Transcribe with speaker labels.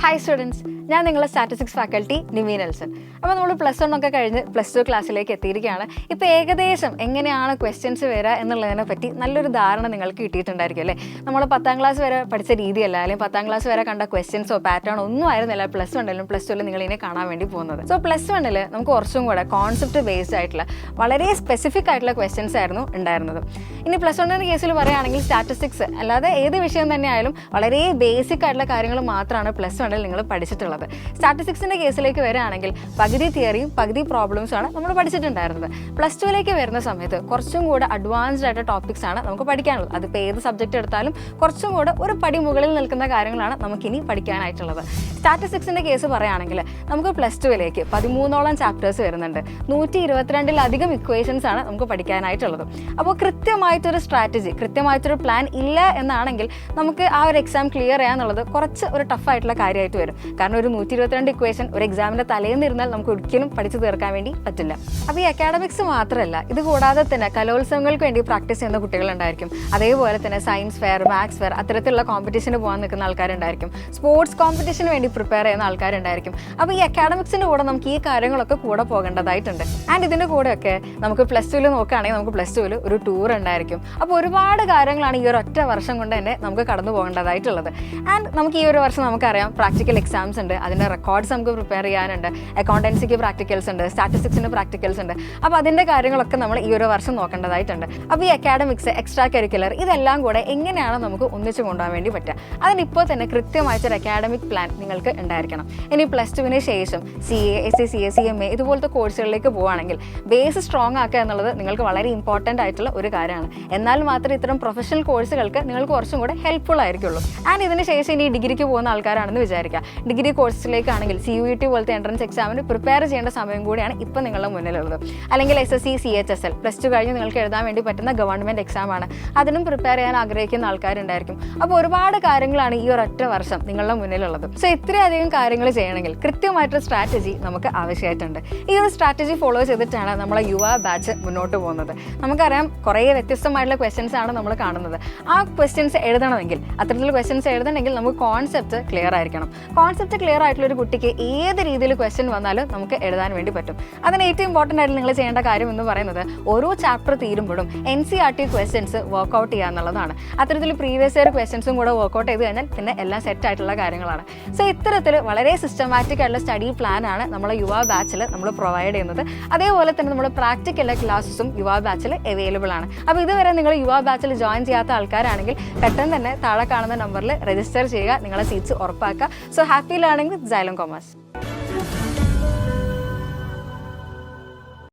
Speaker 1: Hi students, ഞാൻ നിങ്ങളുടെ statistics faculty നിമി Nelson. അപ്പോൾ നമ്മൾ +1 ഒക്കെ കഴിഞ്ഞ് +2 ക്ലാസ്സിലേക്ക് എത്തിയിരിക്കുകയാണ്. ഇപ്പോൾ ഏകദേശം എങ്ങനെയാണ് ക്വസ്റ്റ്യൻസ് വരിക എന്നുള്ളതിനെ പറ്റി നല്ലൊരു ധാരണ നിങ്ങൾക്ക് കിട്ടിയിട്ടുണ്ടായിരിക്കും അല്ലേ. നമ്മൾ 10ാം ക്ലാസ് വരെ പഠിച്ച രീതിയല്ല, അല്ലെങ്കിൽ 10ാം ക്ലാസ് വരെ കണ്ട ക്വസ്റ്റ്യൻസോ പാറ്റേണോ ഒന്നും ആയിരുന്നില്ല +1ലും +2ലും നിങ്ങൾ ഇതിനെ കാണാൻ വേണ്ടി പോകുന്നത്. സോ +1ൽ നമുക്ക് കുറച്ചും കൂടെ കോൺസെപ്റ്റ് ബേസ്ഡ് ആയിട്ടുള്ള വളരെ സ്പെസിഫിക് ആയിട്ടുള്ള ക്വസ്റ്റ്യൻസ് ആയിരുന്നു ഉണ്ടായിരുന്നത്. ഇനി +1ന്റെ കേസിൽ പറയുകയാണെങ്കിൽ സ്റ്റാറ്റിസ്റ്റിക്സ് അല്ലാതെ ഏത് വിഷയം തന്നെ ആയാലും വളരെ ബേസിക് ആയിട്ടുള്ള കാര്യങ്ങൾ മാത്രമാണ് +1ൽ നിങ്ങൾ പഠിച്ചിട്ടുള്ളത്. സ്റ്റാറ്റിസ്റ്റിക്സിന്റെ കേസിലേക്ക് വരികയാണെങ്കിൽ പകുതി തിയറിയും പകുതി പ്രോബ്ലംസും ആണ് നമ്മൾ പഠിച്ചിട്ടുണ്ടായിരുന്നത്. +2ലേക്ക് വരുന്ന സമയത്ത് കുറച്ചും കൂടെ അഡ്വാൻസ്ഡ് ആയിട്ട് ടോപ്പിക്സ് ആണ് നമുക്ക് പഠിക്കാനുള്ളത്. അതിപ്പോൾ ഏത് സബ്ജക്റ്റ് എടുത്താലും കുറച്ചും കൂടെ ഒരു പടി മുകളിൽ നിൽക്കുന്ന കാര്യങ്ങളാണ് നമുക്കിനി പഠിക്കാനായിട്ടുള്ളത്. സ്റ്റാറ്റിസ്റ്റിക്സിന്റെ കേസ് പറയുകയാണെങ്കിൽ നമുക്ക് +2ലേക്ക് 13ഓളം ചാപ്റ്റേഴ്സ് വരുന്നുണ്ട്. 122ലധികം ഇക്വേഷൻസ് ആണ് നമുക്ക് പഠിക്കാനായിട്ടുള്ളത്. അപ്പോൾ കൃത്യമായിട്ടൊരു സ്ട്രാറ്റജി, കൃത്യമായിട്ടൊരു പ്ലാൻ ഇല്ല എന്നാണെങ്കിൽ നമുക്ക് ആ ഒരു എക്സാം ക്ലിയർ ചെയ്യാന്നുള്ളത് കുറച്ച് ഒരു ടഫായിട്ടുള്ള കാര്യമായിട്ട് വരും. കാരണം ഒരു 122 ഇക്വേഷൻ ഒരു എക്സാമിന്റെ തലേന്ന് ഇരുന്നാൽ നമുക്ക് ഒരിക്കലും പഠിച്ചു തീർക്കാൻ വേണ്ടി പറ്റില്ല. അപ്പോൾ ഈ അക്കാഡമിക്സ് മാത്രമല്ല, ഇത് കൂടാതെ തന്നെ കലോത്സവങ്ങൾക്ക് വേണ്ടി പ്രാക്ടീസ് ചെയ്യുന്ന കുട്ടികളുണ്ടായിരിക്കും. അതേപോലെ തന്നെ സയൻസ് ഫെയർ, മാത്സ് ഫെയർ അത്തരത്തിലുള്ള കോമ്പറ്റീഷന് പോകാൻ നിൽക്കുന്ന ആൾക്കാരുണ്ടായിരിക്കും. സ്പോർട്സ് കോമ്പറ്റീഷന് വേണ്ടി പ്രിപ്പയർ ചെയ്യുന്ന ആൾക്കാരുണ്ടായിരിക്കും. അപ്പോൾ ഈ അക്കാഡമിക്സിന്റെ കൂടെ നമുക്ക് ഈ കാര്യങ്ങളൊക്കെ കൂടെ പോകേണ്ടതായിട്ടുണ്ട്. ആൻഡ് ഇതിന്റെ കൂടെയൊക്കെ നമുക്ക് +2ൽ നോക്കുകയാണെങ്കിൽ നമുക്ക് +2ൽ ഒരു ടൂർ ഉണ്ടായിരിക്കും. അപ്പോൾ ഒരുപാട് കാര്യങ്ങളാണ് ഈ ഒരു ഒറ്റ വർഷം കൊണ്ട് തന്നെ നമുക്ക് കടന്നു പോകേണ്ടതായിട്ടുള്ളത്. ആൻഡ് നമുക്ക് ഈ ഒരു വർഷം നമുക്കറിയാം പ്രാക്ടിക്കൽ എക്സാംസ് ഉണ്ട്, അതിൻ്റെ റെക്കോർഡ്സ് നമുക്ക് പ്രിപ്പയർ ചെയ്യാനുണ്ട്, അക്കൗണ്ടൻസിക്ക് പ്രാക്ടിക്കൽസ് ഉണ്ട്, സ്റ്റാറ്റിസ്റ്റിക്സിന് പ്രാക്ടിക്കൽസ് ഉണ്ട്. അപ്പോൾ അതിൻ്റെ കാര്യങ്ങളൊക്കെ നമ്മൾ ഈ ഒരു വർഷം നോക്കേണ്ടതായിട്ടുണ്ട്. അപ്പോൾ ഈ അക്കാഡമിക്സ്, എക്സ്ട്രാ കരിക്കുലർ ഇതെല്ലാം കൂടെ എങ്ങനെയാണ് നമുക്ക് ഒന്നിച്ച് കൊണ്ടുപോകാൻ വേണ്ടി പറ്റുക? അതിനിപ്പോൾ തന്നെ കൃത്യമായിട്ടൊരു അക്കാഡമിക് പ്ലാൻ നിങ്ങൾക്ക് ഉണ്ടായിരിക്കണം. ഇനി +2വിന് ശേഷം CA, SCCA, CMA ഇതുപോലത്തെ കോഴ്സുകളിലേക്ക് പോവുകയാണെങ്കിൽ ബേസ് സ്ട്രോങ് ആക്കുക എന്നുള്ളത് നിങ്ങൾക്ക് വളരെ ഇമ്പോർട്ടൻ്റ് ആയിട്ടുള്ള ഒരു കാര്യമാണ്. എന്നാൽ മാത്രമേ ഇത്തരം പ്രൊഫഷണൽ കോഴ്സുകൾക്ക് നിങ്ങൾക്ക് കുറച്ചും കൂടെ ഹെൽപ്ഫുൾ ആയിരിക്കുള്ളൂ. ആൻഡ് ഇതിന് ശേഷം ഇനി ഡിഗ്രിക്ക് പോകുന്ന ആൾക്കാരാണെന്ന് വിചാരിക്കുക. ഡിഗ്രി കോഴ്സിലേക്കാണെങ്കിൽ CUET പോലത്തെ എൻട്രൻസ് എക്സാമിന് പ്രിപ്പയർ ചെയ്യേണ്ട സമയം കൂടിയാണ് ഇപ്പോൾ നിങ്ങളുടെ മുന്നിലുള്ളത്. അല്ലെങ്കിൽ SSC, CHSL +2 കഴിഞ്ഞ് നിങ്ങൾക്ക് എഴുതാൻ വേണ്ടി പറ്റുന്ന ഗവൺമെൻറ് എക്സാമാണ്, അതിനും പ്രിപ്പയർ ചെയ്യാൻ ആഗ്രഹിക്കുന്ന ആൾക്കാരുണ്ടായിരിക്കും. അപ്പോൾ ഒരുപാട് കാര്യങ്ങളാണ് ഈ ഒരൊറ്റ വർഷം നിങ്ങളുടെ മുന്നിലുള്ളത്. സോ ഇത്രയധികം കാര്യങ്ങൾ ചെയ്യണമെങ്കിൽ കൃത്യമായിട്ടൊരു സ്ട്രാറ്റജി നമുക്ക് ആവശ്യമായിട്ടുണ്ട്. ഈ ഒരു സ്ട്രാറ്റജി ഫോളോ ചെയ്തിട്ടാണ് നമ്മളെ യുവ ബാച്ച് മുന്നോട്ട് പോകുന്നത്. നമുക്കറിയാം കുറേ വ്യത്യസ്തമായിട്ടുള്ള ക്വസ്റ്റ്യൻസ് ആണ് നമ്മൾ കാണുന്നത്. ആ ക്വസ്റ്റ്യൻസ് എഴുതണമെങ്കിൽ, അത്തരത്തിലുള്ള ക്വസ്റ്റ്യൻസ് എഴുതണമെങ്കിൽ നമുക്ക് കോൺസെപ്റ്റ് ക്ലിയർ ആയിരിക്കണം. കോൺസെപ്റ്റ് ക്ലിയർ ആയിട്ടുള്ള ഒരു കുട്ടിക്ക് ഏത് രീതിയിൽ ക്വസ്റ്റ്യൻ വന്നാലും നമുക്ക് എഴുതാൻ വേണ്ടി പറ്റും. അതിന് ഏറ്റവും ഇമ്പോർട്ടൻ്റ് ആയിട്ട് നിങ്ങൾ ചെയ്യേണ്ട കാര്യം എന്ന് പറയുന്നത് ഓരോ ചാപ്റ്റർ തീരുമ്പോഴും NCERT ക്വസ്റ്റ്യൻസ് വർക്ക്ഔട്ട് ചെയ്യുക എന്നുള്ളതാണ്. അത്തരത്തിൽ പ്രീവിയസ് ഇയർ ക്വസ്റ്റ്യൻസും കൂടെ വർക്ക്ഔട്ട് ചെയ്ത് കഴിഞ്ഞാൽ പിന്നെ എല്ലാം സെറ്റ് ആയിട്ടുള്ള കാര്യങ്ങളാണ്. സോ ഇത്തരത്തിൽ വളരെ സിസ്റ്റമാറ്റിക് ആയിട്ടുള്ള സ്റ്റഡി പ്ലാനാണ് നമ്മളെ യുവ ബാച്ചിൽ നമ്മൾ പ്രൊവൈഡ് ചെയ്യുന്നത്. അതേപോലെ തന്നെ നമ്മൾ പ്രാക്ടിക്കൽ ക്ലാസ്സും യുവ ബാച്ചിൽ അവൈലബിൾ ആണ്. അപ്പോൾ ഇതുവരെ നിങ്ങൾ യുവ ബാച്ചിൽ ജോയിൻ ചെയ്യാത്ത ആൾക്കാരാണെങ്കിൽ പെട്ടെന്ന് തന്നെ താഴെ കാണുന്ന നമ്പറിൽ രജിസ്റ്റർ ചെയ്യുക, നിങ്ങളെ സീറ്റ്സ് ഉറപ്പാക്കുക. സോ ഹാപ്പി ലേണിംഗ് വിത്ത് Xylem Commerce.